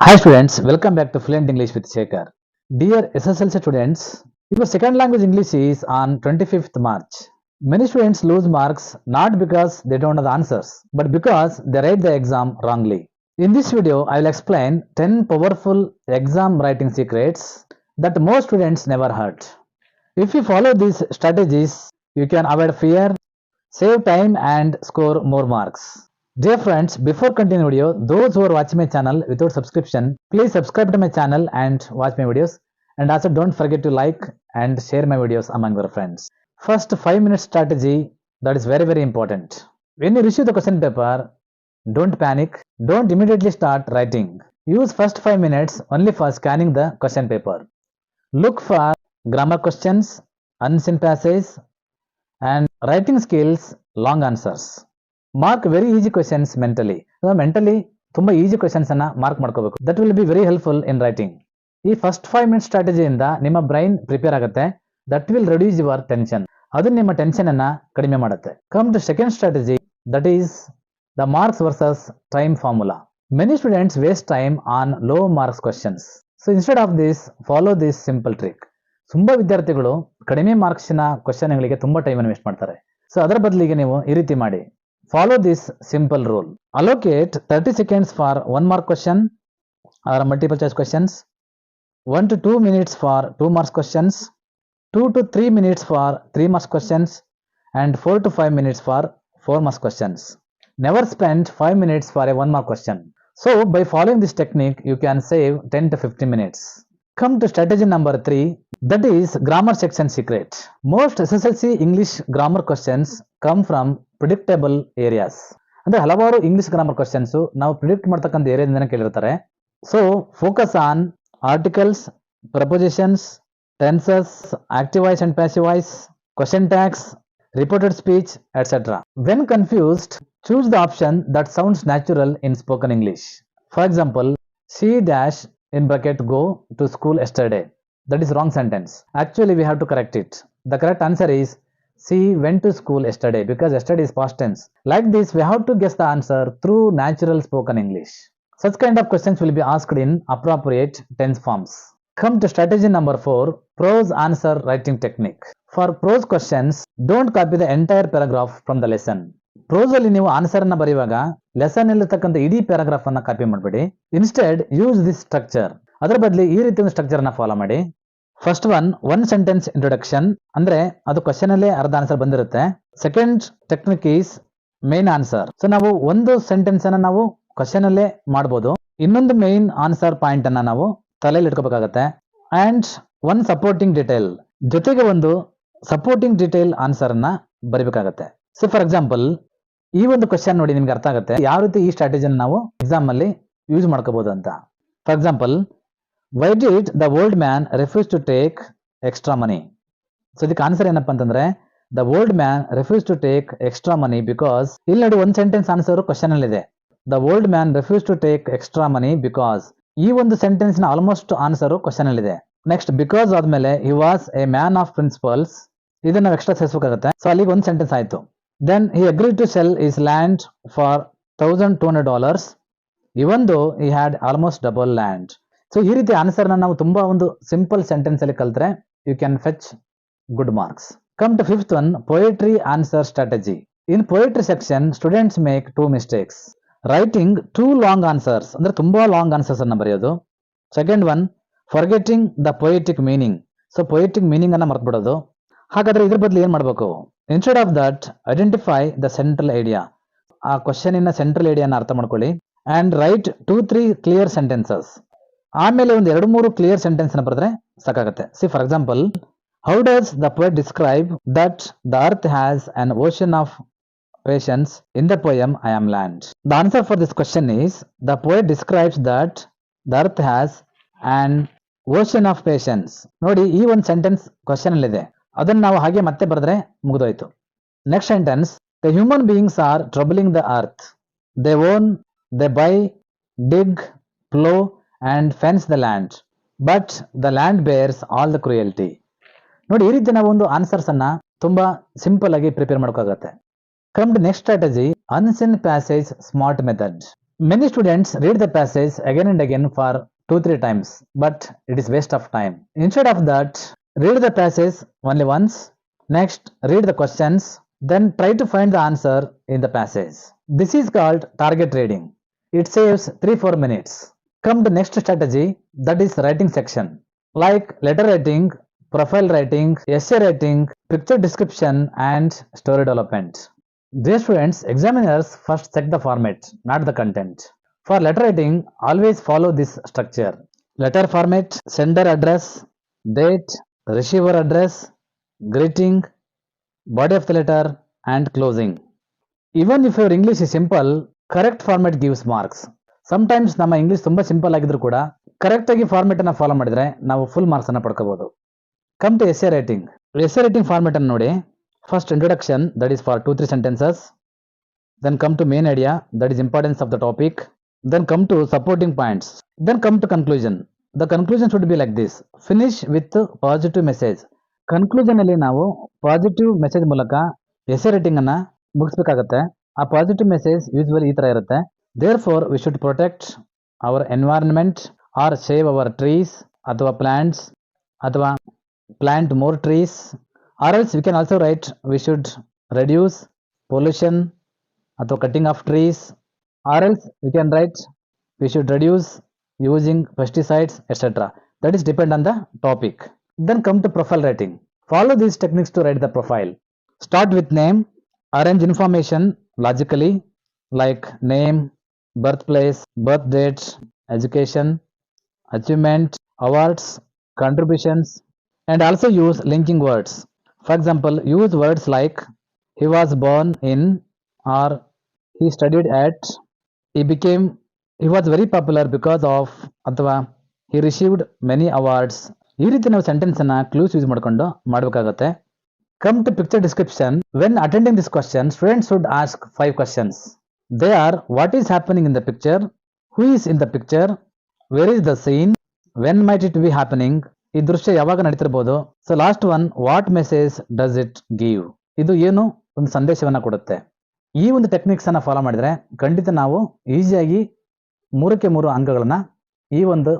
Hi students, welcome back to Fluent English with Shekhar. Dear SSLC students, your second language English is on 25th March. Many students lose marks not because they don't know the answers, but because they write the exam wrongly. In this video, I will explain 10 powerful exam writing secrets that most students never heard. If you follow these strategies, you can avoid fear, save time and score more marks. Dear friends, before continuing video, those who are watching my channel without subscription, please subscribe to my channel and watch my videos. And also don't forget to like and share my videos among your friends. First 5-minute strategy, that is very important. When you receive the question paper, don't panic. Don't immediately start writing. Use first 5 minutes only for scanning the question paper. Look for grammar questions, unseen passages, and writing skills, long answers. Mark very easy questions mentally. Mentally ತುಂಬಾ easy questions ಅನ್ನ mark ಮಾಡ್ಕೋಬೇಕು. That will be very helpful in writing. ಈ first 5 minutes ಸ್ಟ್ರಾಟಜಿಯಿಂದ ನಿಮ್ಮ brain prepare ಆಗುತ್ತೆ. That will reduce your tension. ಅದು ನಿಮ್ಮ tension ಅನ್ನ ಕಡಿಮೆ ಮಾಡುತ್ತೆ. Come to second strategy, that is the marks versus time formula. Many students waste time on low marks questions. So instead of this, follow this simple trick. ತುಂಬಾ ವಿದ್ಯಾರ್ಥಿಗಳು ಕಡಿಮೆ ಮಾರ್ಕ್ಸ್ನ ಕ್ವೆಶ್ಚನ್ಗಳಿಗೆ ತುಂಬಾ time ಅನ್ನು ವೇಸ್ಟ್ ಮಾಡ್ತಾರೆ. ಸೊ ಅದರ ಬದಲಿಗೆ ನೀವು ಈ ರೀತಿ ಮಾಡಿ. Follow this simple rule. Allocate 30 seconds for 1 mark question or multiple choice questions, 1 to 2 minutes for 2 marks questions, 2 to 3 minutes for 3 marks questions, and 4 to 5 minutes for 4 marks questions. Never spend 5 minutes for a 1 mark question. So by following this technique, you can save 10 to 15 minutes. Come to strategy number 3, that is grammar section secret. Most SSLC English grammar questions come from predictable areas. ಅಂದ್ರೆ ಹಲವಾರು English grammar questions ನಾವು predict ಮಾಡ್ತಕ್ಕಂಥ ಏರಿಯಾದಿಂದನೇ ಕೇಳಿರ್ತಾರೆ. So focus on articles, prepositions, tenses, active voice and passive voice, question tags, reported speech, etcetera. When confused, choose the option that sounds natural in spoken English. For example, she dash in bracket go to school yesterday. That is wrong sentence. Actually, we have to correct it. The correct answer is she went to school yesterday, because yesterday is past tense. Like this, we have to guess the answer through natural spoken English. Such kind of questions will be asked in appropriate tense forms. Come to strategy number 4, prose answer writing technique. For prose questions, don't copy the entire paragraph from the lesson. Prose ಅಲ್ಲಿ ನೀವು answer ಅನ್ನ ಬರೆಯುವಾಗ lesson ಇರತಕ್ಕಂಥ ಇಡೀ paragraph ಅನ್ನ copy ಮಾಡಬೇಡಿ. Instead use this structure. ಅದರ ಬದಲು ಈ ರೀತಿಯ ಸ್ಟ್ರಕ್ಚರ್ ಅನ್ನ ಫಾಲೋ ಮಾಡಿ. ಫಸ್ಟ್ ಒನ್ ಸೆಂಟೆನ್ಸ್ ಇಂಟ್ರೊಡಕ್ಷನ್, ಅಂದ್ರೆ ಅದು ಕ್ವಶನ್ ಅಲ್ಲೇ ಅರ್ಧ ಆನ್ಸರ್ ಬಂದಿರುತ್ತೆ. Second technique is main answer. So ನಾವು ಒಂದು ಸೆಂಟೆನ್ಸ್ ಅನ್ನ ನಾವು ಕ್ವಶನ್ ಅಲ್ಲೇ ಮಾಡಬಹುದು. ಇನ್ನೊಂದು ಮೇನ್ ಆನ್ಸರ್ ಪಾಯಿಂಟ್ ಅನ್ನ ನಾವು ತಲೆಯಲ್ಲಿ ಇಟ್ಕೋಬೇಕಾಗತ್ತೆ. ಅಂಡ್ ಒನ್ ಸಪೋರ್ಟಿಂಗ್ ಡಿಟೇಲ್, ಜೊತೆಗೆ ಒಂದು ಸಪೋರ್ಟಿಂಗ್ ಡಿಟೇಲ್ ಆನ್ಸರ್ ಅನ್ನ ಬರಿಬೇಕಾಗತ್ತೆ. ಸೊ ಫಾರ್ ಎಕ್ಸಾಂಪಲ್, ಈ ಒಂದು ಕ್ವಶನ್ ನೋಡಿ ನಿಮ್ಗೆ ಅರ್ಥ ಆಗುತ್ತೆ ಯಾವ ರೀತಿ ಈ ಸ್ಟ್ರಾಟಜಿನ ನಾವು ಎಕ್ಸಾಮ್ ಅಲ್ಲಿ ಯೂಸ್ ಮಾಡ್ಕೋಬಹುದು ಅಂತ. For example, why did the old man refuse to take extra money? So ಇದಕ್ಕೆ ಆನ್ಸರ್ ಏನಪ್ಪಾ ಅಂತಂದ್ರೆ, the old man refused to take extra money because, ಇಲ್ಲಿ ನೋಡಿ ಒಂದು ಸೆಂಟೆನ್ಸ್ ಆನ್ಸರ್ ಕ್ವಶನ್ ಅಲ್ಲಿ ಇದೆ. the old man refused to take extra money because, ಈ ಒಂದು ಸೆಂಟೆನ್ಸ್ ನ ಆಲ್ಮೋಸ್ಟ್ ಆನ್ಸರ್ ಕ್ವಶನ್ ಅಲ್ಲಿ ಇದೆ. ನೆಕ್ಸ್ಟ್, ಬಿಕಾಸ್ ಆದ್ಮೇಲೆ he was a man of principles, ಇದನ್ನ ನಾವು ಎಕ್ಸ್ಟ್ರಾ ಸೇರಿಸಬೇಕಾಗುತ್ತೆ. ಸೊ ಅಲ್ಲಿಗೆ ಒಂದು ಸೆಂಟೆನ್ಸ್ ಆಯ್ತು. then he agreed to sell his land for $1,200 even though he had almost double land. So ಈ ರೀತಿ ಆನ್ಸರ್ನ ನಾವು ತುಂಬಾ ಒಂದು ಸಿಂಪಲ್ ಸೆಂಟೆನ್ಸ್ ಅಲ್ಲಿ ಕಲ್ತ್ರೆ you can fetch good marks. Come to fifth one, poetry answer strategy. In poetry section students make 2 mistakes. Writing too long answers, ಅಂದ್ರೆ ತುಂಬಾ long answers ಅನ್ನ ಬರೆಯೋದು. Second one, forgetting the poetic meaning. So poetic meaning ಅನ್ನ ಮರ್ತು ಬಿಡೋದು. ಹಾಗಾದ್ರೆ ಇದ್ರ ಬದಲು ಏನ್ ಮಾಡ್ಬೇಕು? Instead of that, identify the central idea. ಆ ಕ್ವಶನ್ ಇನ ಸೆಂಟ್ರಲ್ ಐಡಿಯಾನ ಅರ್ಥ ಮಾಡ್ಕೊಳ್ಳಿ. And write 2-3 clear sentences. ಆಮೇಲೆ ಒಂದು 2-3 ಕ್ಲಿಯರ್ ಸೆಂಟೆನ್ಸ್ ನ ಬರೆದ್ರೆ ಸಾಕಾಗುತ್ತೆ. C for example, how does the poet describe that the earth has an ocean of patience in the poem I am land? The answer for this question is, the poet describes that the earth has an ocean of patience. ನೋಡಿ, ಈ ಒಂದು sentence question ಅಲ್ಲಿ ಇದೆ, ಅದನ್ನ ನಾವು ಹಾಗೆ ಮತ್ತೆ ಬರೆದ್ರೆ ಮುಗಿದೋಯ್ತು. Next sentence, the human beings are troubling the earth. They own, they by, dig, flow and fence the land, but the land bears all the cruelty. ನೋಡಿ, ಈ ರೀತಿ ನಾವು ಒಂದು ಆನ್ಸರ್ಸ್ ಅನ್ನ ತುಂಬಾ ಸಿಂಪಲ್ ಆಗಿ ಪ್ರಿಪೇರ್ ಮಾಡೋಕ್ಕಾಗತ್ತೆ. Come to next strategy, unseen passage smart method. Many students read the passage again and again for 2-3 times, but it is waste of time. Instead of that, read the passage only once, next read the questions, then try to find the answer in the passage. This is called target reading. It saves 3-4 minutes. Come to next strategy, that is writing section. Like letter writing, profile writing, essay writing, picture description and story development. Dear students, examiners first check the format, not the content. For letter writing, always follow this structure. Letter format, sender address, date, receiver address, greeting, body of the letter and closing. Even if your English is simple, correct format gives marks. Sometimes ನಮ್ಮ English ತುಂಬ simple ಆಗಿದ್ರು ಕೂಡ correct ಆಗಿ format ಅನ್ನ follow ಮಾಡಿದ್ರೆ ನಾವು full marks ಅನ್ನ ಪಡ್ಕೋಬಹುದು. Come to essay writing. Essay writing format ಅನ್ನು ನೋಡಿ. First introduction, that is for 2-3 sentences. Then come to main idea, that is importance of the topic. Then come to supporting points. Then come to conclusion. The conclusion should be like this. Finish with positive message. Conclusion ಅಲ್ಲಿ ನಾವು positive message ಮೂಲಕ essay writing ಅನ್ನ ಮುಗಿಸ್ಬೇಕಾಗತ್ತೆ. ಆ positive message usually ಈ ತರ ಇರುತ್ತೆ. Therefore, we should protect our environment or save our trees ಅಥವಾ plants ಅಥವಾ plant more trees. Or else we can also write we should reduce pollution ಅಥವಾ cutting of trees. Or else we can write we should reduce using pesticides, etc. That is depend on the topic. Then come to profile writing. Follow these techniques to write the profile. Start with name. Arrange information logically like name, birthplace, birth date, education, achievement, awards, contributions, and also use linking words. For example, use words like he was born in or he studied at, he was very popular because of ಅಥವಾ he received many awards. ಈ ರೀತಿ ನಾವು sentence ಅನ್ನ clues use ಮಾಡಿಕೊಂಡು ಮಾಡಬೇಕಾಗುತ್ತೆ. Come to picture description. When attending this question, students should ask 5 questions. They are: what is happening in the picture, who is in the picture, where is the scene, when might it be happening, ಈ ದೃಶ್ಯ ಯಾವಾಗ ನಡೀತಿರ್ಬೋದು. So last one, what message does it give, ಇದು ಏನು ಒಂದು ಸಂದೇಶವನ್ನ ಕೊಡುತ್ತೆ. ಈ ಒಂದು ಟೆಕ್ನಿಕ್ಸ್ ಅನ್ನ ಫಾಲೋ ಮಾಡಿದ್ರೆ ಖಂಡಿತ ನಾವು ಈಸಿಯಾಗಿ 3ಕ್ಕೆ 3 ಅಂಕಗಳನ್ನ ಈ ಒಂದು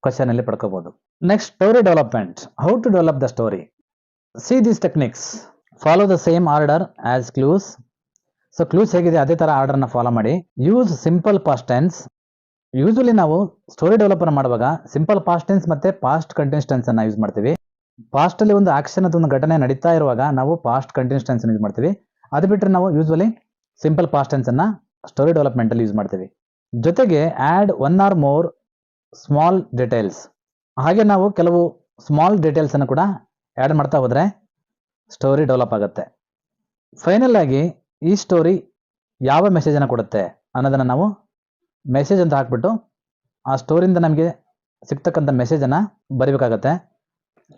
ಕ್ವಶನ್ ಅಲ್ಲಿ ಪಡ್ಕೋಬಹುದು. Next, story development. How to develop the story. See these techniques. Follow the same order as clues. So clues ಹೇಗಿದೆ ಅದೇ ತರ ಆರ್ಡರ್ ನ ಫಾಲೋ ಮಾಡಿ. Use simple past tense. Usually ನಾವು ಸ್ಟೋರಿ ಡೆವಲಪರ್ ಮಾಡುವಾಗ ಸಿಂಪಲ್ ಪಾಸ್ಟ್ ಟೆನ್ಸ್ ಮತ್ತೆ past continuous tense ಅನ್ನ use ಮಾಡ್ತೀವಿ. ಪಾಸ್ಟ್ ಅಲ್ಲಿ ಒಂದು ಆಕ್ಷನ್ ಅಥವಾ ಒಂದು ಘಟನೆ ನಡೀತಾ ಇರುವಾಗ ನಾವು ಪಾಸ್ಟ್ ಕಂಟಿನ್ಯೂಸ್ ಟೆನ್ಸ್ ಯೂಸ್ ಮಾಡ್ತೀವಿ. ಅದು ಬಿಟ್ಟರೆ ನಾವು ಯೂಶುವಲಿ ಸಿಂಪಲ್ ಪಾಸ್ಟ್ ಟೆನ್ಸ್ ಅನ್ನ ಸ್ಟೋರಿ ಡೆವಲಪ್ಮೆಂಟ್ ಅಲ್ಲಿ ಯೂಸ್ ಮಾಡ್ತೀವಿ. ಜೊತೆಗೆ add 1 or more small details. ಹಾಗೆ ನಾವು ಕೆಲವು ಸ್ಮಾಲ್ ಡೀಟೇಲ್ಸ್ ಅನ್ನು ಕೂಡ ಆಡ್ ಮಾಡ್ತಾ ಹೋದ್ರೆ ಸ್ಟೋರಿ ಡೆವಲಪ್ ಆಗುತ್ತೆ. ಫೈನಲ್ ಆಗಿ ಈ ಸ್ಟೋರಿ ಯಾವ ಮೆಸೇಜ್ ಅನ್ನ ಕೊಡುತ್ತೆ ಅನ್ನೋದನ್ನ ನಾವು ಮೆಸೇಜ್ ಅಂತ ಹಾಕ್ಬಿಟ್ಟು ಆ ಸ್ಟೋರಿಯಿಂದ ನಮಗೆ ಸಿಗ್ತಕ್ಕಂಥ ಮೆಸೇಜ್ ಅನ್ನ ಬರೀಬೇಕಾಗತ್ತೆ.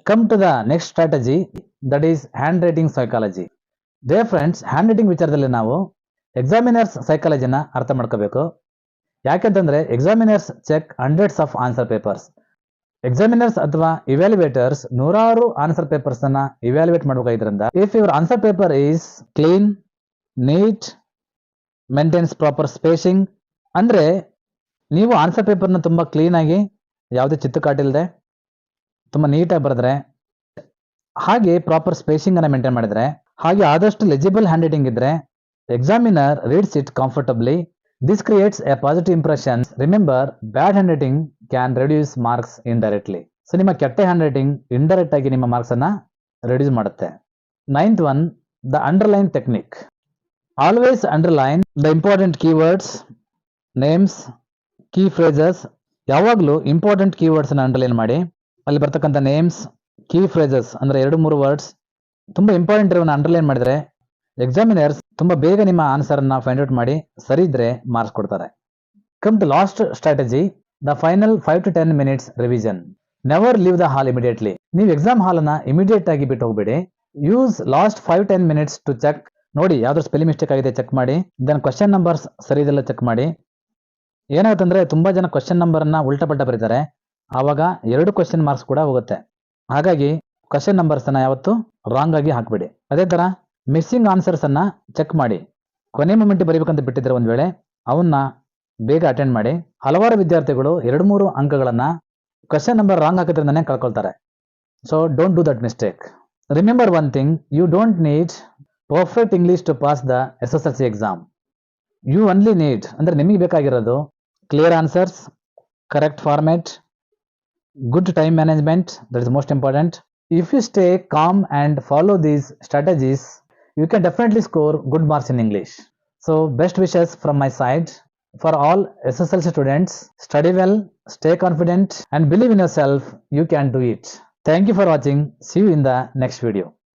Come to the next strategy, that is handwriting psychology. Dear friends, handwriting ವಿಚಾರದಲ್ಲಿ ನಾವು ಎಕ್ಸಾಮಿನರ್ಸ್ ಸೈಕಾಲಜಿನ ಅರ್ಥ ಮಾಡ್ಕೋಬೇಕು. ಯಾಕೆಂತಂದ್ರೆ examiners check hundreds of answer papers. Examiners ಅಥವಾ ಇವ್ಯಾಲ್ಯುವೇಟರ್ಸ್ ನೂರಾರು ಆನ್ಸರ್ ಪೇಪರ್ಸ್ ಅನ್ನ ಇವ್ಯಾಲ್ಯುವೇಟ್ ಮಾಡಬೇಕಾದ್ರಿಂದ if your answer paper is clean, neat, maintains proper spacing, ಅಂದ್ರೆ ನೀವು ಆನ್ಸರ್ ಪೇಪರ್ನ ತುಂಬಾ ಕ್ಲೀನ್ ಆಗಿ ಯಾವುದೇ ಚಿತ್ತುಕಾಟಿಲ್ಲದೆ ತುಂಬಾ ನೀಟಾಗಿ ಬರೆದ್ರೆ, ಹಾಗೆ ಪ್ರಾಪರ್ ಸ್ಪೇಸಿಂಗ್ ಅನ್ನ ಮೇಂಟೈನ್ ಮಾಡಿದ್ರೆ, ಹಾಗೆ ಆದಷ್ಟು ಲೆಜಿಬಲ್ ಹ್ಯಾಂಡ್ ರೈಟಿಂಗ್ ಇದ್ರೆ examiner reads it comfortably. This creates a positive impression. Remember, bad handwriting can reduce marks indirectly. So ನಿಮ್ಮ ಕೆಟ್ಟ ಹ್ಯಾಂಡ್ ರೈಟಿಂಗ್ ಇಂಡೈರೆಕ್ಟ್ ಆಗಿ ನಿಮ್ಮ ಮಾರ್ಕ್ಸ್ ಅನ್ನ ರೆಡ್ಯೂಸ್ ಮಾಡುತ್ತೆ. 9th one, the underline technique. Always underline the important keywords, names, key phrases. ಯಾವಾಗಲೂ important keywords ಅನ್ನ underline ಮಾಡಿ. ಅಲ್ಲಿ ಬರ್ತಕ್ಕಂಥ ನೇಮ್ಸ್, ಕೀ ಫ್ರೇಸಸ್ ಅಂದ್ರೆ 2-3 ವರ್ಡ್ಸ್ ತುಂಬಾ ಇಂಪಾರ್ಟೆಂಟ್ ಇರೋನ್ನ ಅಂಡರ್ಲೈನ್ ಮಾಡಿದ್ರೆ ಎಕ್ಸಾಮಿನರ್ಸ್ ತುಂಬಾ ಬೇಗ ನಿಮ್ಮ ಆನ್ಸರ್ ಅನ್ನ ಫೈಂಡ್ ಔಟ್ ಮಾಡಿ ಸರಿ ಇದ್ರೆ ಮಾರ್ಕ್ಸ್ ಕೊಡ್ತಾರೆ. Come to last strategy, the final 5 to 10 minutes revision. Never leave the hall immediately. ನೀವು ಎಕ್ಸಾಮ್ ಹಾಲ್ ಅನ್ನ ಇಮಿಡಿಯೇಟ್ ಆಗಿ ಬಿಟ್ಟು ಹೋಗ್ಬೇಡಿ. Use last 5-10 minutes to check. ನೋಡಿ ಯಾವ್ದು ಸ್ಪೆಲ್ಲಿಂಗ್ ಮಿಸ್ಟೇಕ್ ಆಗಿದೆ ಚೆಕ್ ಮಾಡಿ. ದೆನ್ ಕ್ವಶನ್ ನಂಬರ್ಸ್ ಸರಿ ಇದೆಲ್ಲ ಚೆಕ್ ಮಾಡಿ. ಏನಾಗುತ್ತಂದ್ರೆ ತುಂಬಾ ಜನ ಕ್ವಶನ್ ನಂಬರ್ ಅನ್ನ ಉಲ್ಟಾ ಪಲ್ಟಾ ಬರೀತಾರೆ, ಆವಾಗ 2 ಕ್ವಶನ್ ಮಾರ್ಕ್ಸ್ ಕೂಡ ಹೋಗುತ್ತೆ. ಹಾಗಾಗಿ ಕ್ವಶನ್ ನಂಬರ್ಸ್ ಅನ್ನ ಯಾವತ್ತು ರಾಂಗ್ ಆಗಿ ಹಾಕ್ಬೇಡಿ. ಅದೇ ತರ ಮಿಸ್ಸಿಂಗ್ ಆನ್ಸರ್ಸ್ ಅನ್ನ ಚೆಕ್ ಮಾಡಿ. ಕೊನೆ ಮೂಮೆಂಟ್ ಬರೀಬೇಕಂತ ಬಿಟ್ಟಿದ್ರೆ ಒಂದ್ ವೇಳೆ ಅವನ್ನ ಬೇಗ ಅಟೆಂಡ್ ಮಾಡಿ. ಹಲವಾರು ವಿದ್ಯಾರ್ಥಿಗಳು 2-3 ಅಂಕಗಳನ್ನ ಕ್ವೆಶ್ಚನ್ ನಂಬರ್ ರಾಂಗ್ ಹಾಕಿದ್ರಿಂದನೇ ಕಳ್ಕೊಳ್ತಾರೆ. So don't do that mistake. Remember one thing, you don't need perfect English to pass the SSLC exam. You only need ಅಂದ್ರೆ ನಿಮಗೆ ಬೇಕಾಗಿರೋದು clear answers, correct format, good time management, that is most important. If you stay calm and follow these strategies, you can definitely score good marks in English. So best wishes from my side for all SSLC students. Study well, stay confident and believe in yourself. You can do it. Thank you for watching. See you in the next video.